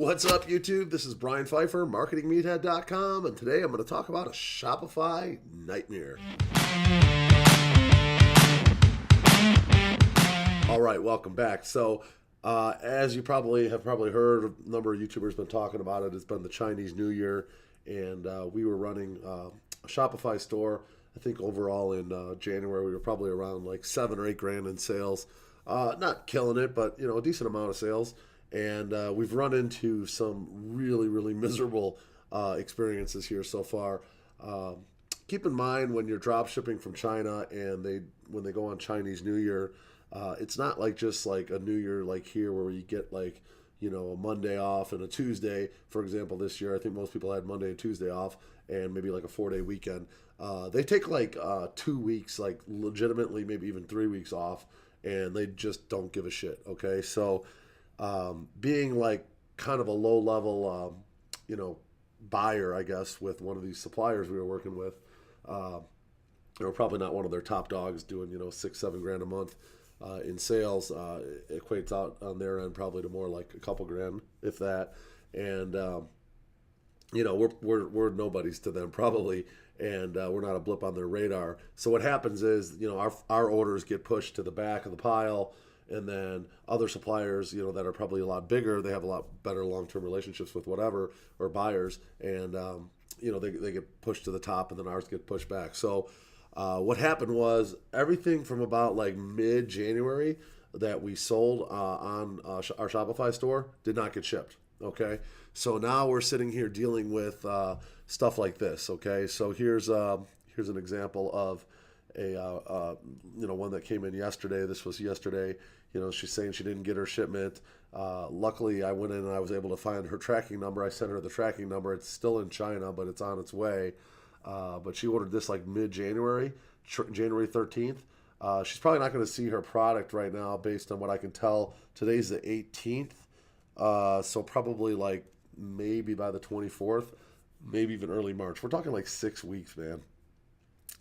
What's up, YouTube? This is Brian Pfeiffer, marketingmeathead.com, and today I'm going to talk about a Shopify nightmare. All right, welcome back. So, as you probably have heard, a number of YouTubers been talking about it. It's been the Chinese New Year, and we were running a Shopify store. I think overall in January we were probably around like $7 or $8 grand in sales. Not killing it, but a decent amount of sales. And we've run into some really miserable experiences here so far. Keep in mind when you're drop shipping from China and when they go on Chinese New Year, it's not like just like a New Year like here where you get like a Monday off and a Tuesday. For example, this year I think most people had Monday and Tuesday off and maybe like a 4-day weekend. They take like 2 weeks, like legitimately maybe even 3 weeks off, and they just don't give a shit. Okay, so being like kind of a low level, buyer, I guess, with one of these suppliers we were working with, they were probably not one of their top dogs doing, $6-7 grand a month in sales. It equates out on their end probably to more like a couple grand, if that. And, we're nobodies to them probably, and we're not a blip on their radar. So what happens is, our orders get pushed to the back of the pile. And then other suppliers, that are probably a lot bigger, they have a lot better long-term relationships with whatever, or buyers, and, they get pushed to the top, and then ours get pushed back. So what happened was everything from about like mid-January that we sold on our Shopify store did not get shipped, okay? So now we're sitting here dealing with stuff like this, okay? So here's an example of one that came in yesterday. This was yesterday. She's saying she didn't get her shipment. Luckily, I went in and I was able to find her tracking number. I sent her the tracking number. It's still in China, but it's on its way. But she ordered this like mid-January, January 13th. She's probably not going to see her product right now based on what I can tell. Today's the 18th. So probably like maybe by the 24th, maybe even early March. We're talking like 6 weeks, man.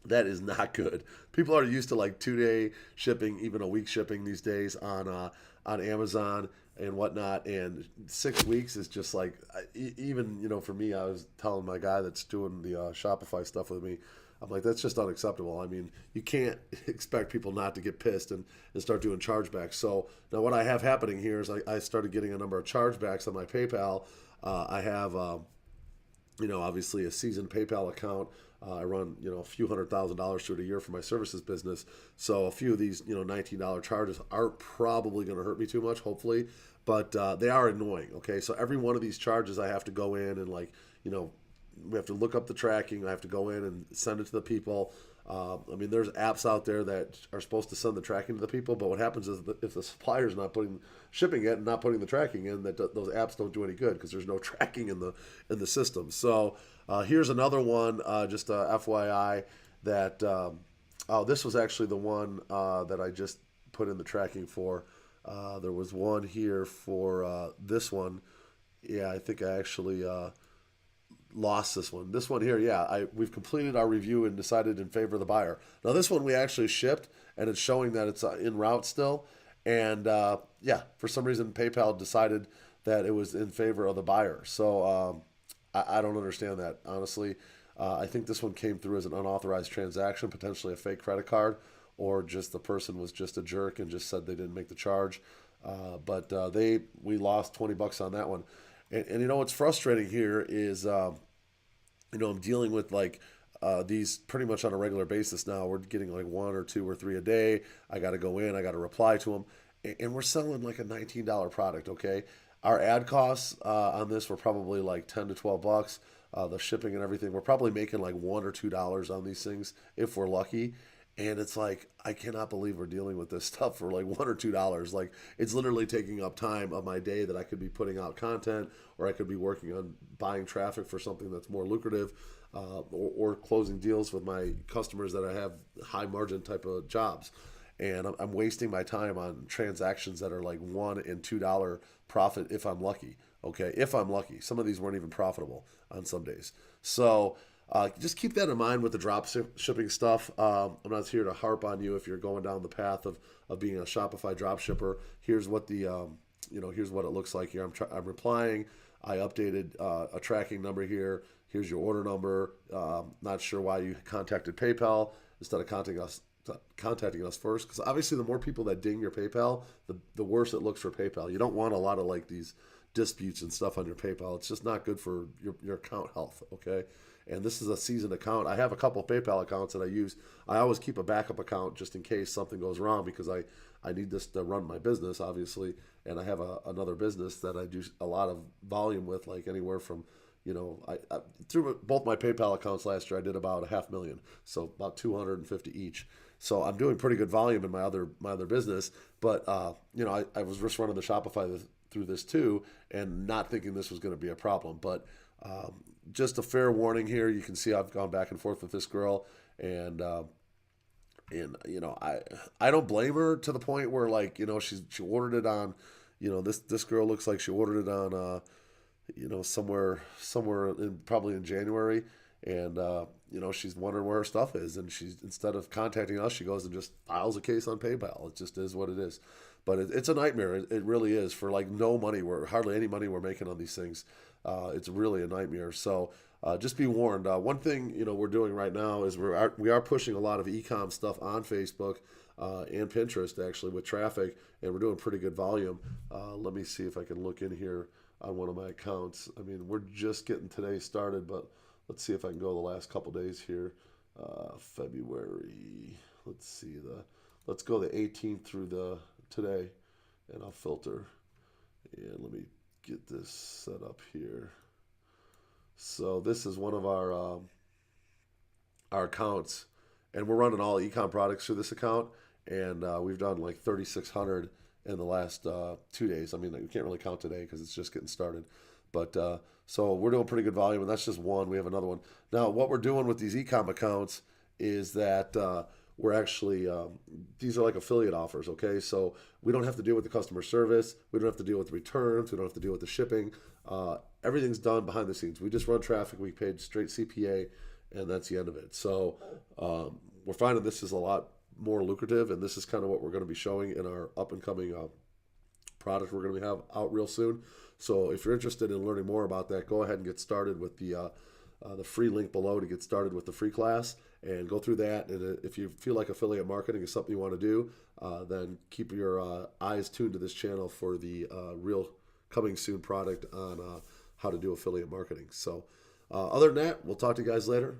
That is not good. People are used to like 2-day shipping, even a week shipping these days on Amazon and whatnot. And 6 weeks is just like, even, for me, I was telling my guy that's doing the Shopify stuff with me, I'm like, that's just unacceptable. I mean, you can't expect people not to get pissed and start doing chargebacks. So now what I have happening here is I started getting a number of chargebacks on my PayPal. I have, obviously a seasoned PayPal account. I run, a few $100,000 through it a year for my services business. So a few of these, $19 charges aren't probably going to hurt me too much, hopefully, but they are annoying. Okay. So every one of these charges I have to go in and we have to look up the tracking. I have to go in and send it to the people. There's apps out there that are supposed to send the tracking to the people, but what happens is if the supplier's not shipping it and not putting the tracking in, those apps don't do any good because there's no tracking in the system. So here's another one, just FYI, that this was actually the one that I just put in the tracking for. There was one here for this one. Yeah, I think I actually lost this one. This one here, yeah, we've completed our review and decided in favor of the buyer. Now this one we actually shipped, and it's showing that it's en route still. And for some reason PayPal decided that it was in favor of the buyer. So I don't understand that, honestly. I think this one came through as an unauthorized transaction, potentially a fake credit card, or just the person was just a jerk and just said they didn't make the charge. But we lost $20 on that one. And what's frustrating here is, I'm dealing with like these pretty much on a regular basis now. We're getting like 1 or 2 or 3 a day. I got to go in, I got to reply to them. And we're selling like a $19 product, okay? Our ad costs on this were probably like $10 to $12. The shipping and everything, we're probably making like $1 or $2 on these things if we're lucky. And it's like, I cannot believe we're dealing with this stuff for like $1 or $2. Like, it's literally taking up time of my day that I could be putting out content, or I could be working on buying traffic for something that's more lucrative, or closing deals with my customers that I have high margin type of jobs. And I'm wasting my time on transactions that are like $1 and $2 profit if I'm lucky. Okay, if I'm lucky. Some of these weren't even profitable on some days. So just keep that in mind with the drop shipping stuff. I'm not here to harp on you if you're going down the path of being a Shopify drop shipper. Here's what here's what it looks like here. I'm replying. I updated a tracking number here. Here's your order number. Not sure why you contacted PayPal instead of contacting us first, because obviously the more people that ding your PayPal, the worse it looks for PayPal. You don't want a lot of like these disputes and stuff on your PayPal. It's just not good for your account health, okay? And this is a seasoned account. I have a couple of PayPal accounts that I use. I always keep a backup account just in case something goes wrong, because I need this to run my business, obviously. And I have another business that I do a lot of volume with, like anywhere from, I through both my PayPal accounts last year, I did about 500,000, so about 250 each. So I'm doing pretty good volume in my other business. But I was just running the Shopify through this too, and not thinking this was going to be a problem. But just a fair warning here. You can see I've gone back and forth with this girl, and I don't blame her to the point where, like, she ordered it on, this girl looks like she ordered it on somewhere probably in January, and she's wondering where her stuff is, and she's, instead of contacting us, she goes and just files a case on PayPal. It just is what it is. But it's a nightmare. It really is, for like no money. We're hardly any money we're making on these things. It's really a nightmare. So just be warned. One thing we're doing right now is we are pushing a lot of e-com stuff on Facebook and Pinterest, actually, with traffic, and we're doing pretty good volume. Let me see if I can look in here on one of my accounts. I mean, we're just getting today started, but let's see if I can go the last couple days here. February. Let's go the 18th through the today, and I'll filter. And let me get this set up here. So this is one of our accounts, and we're running all ecom products through this account, and we've done like 3,600 in the last 2 days. I mean, we can't really count today because it's just getting started, but so we're doing pretty good volume, and that's just one. We have another one now. What we're doing with these ecom accounts is that we're actually these are like affiliate offers, okay? So we don't have to deal with the customer service, we don't have to deal with the returns, we don't have to deal with the shipping. Everything's done behind the scenes. We just run traffic, we paid straight CPA, and that's the end of it. So we're finding this is a lot more lucrative, and this is kind of what we're going to be showing in our up and coming product we're going to have out real soon. So if you're interested in learning more about that, go ahead and get started with the free link below to get started with the free class, and go through that. And if you feel like affiliate marketing is something you want to do, then keep your eyes tuned to this channel for the real coming soon product on how to do affiliate marketing. So other than that, we'll talk to you guys later.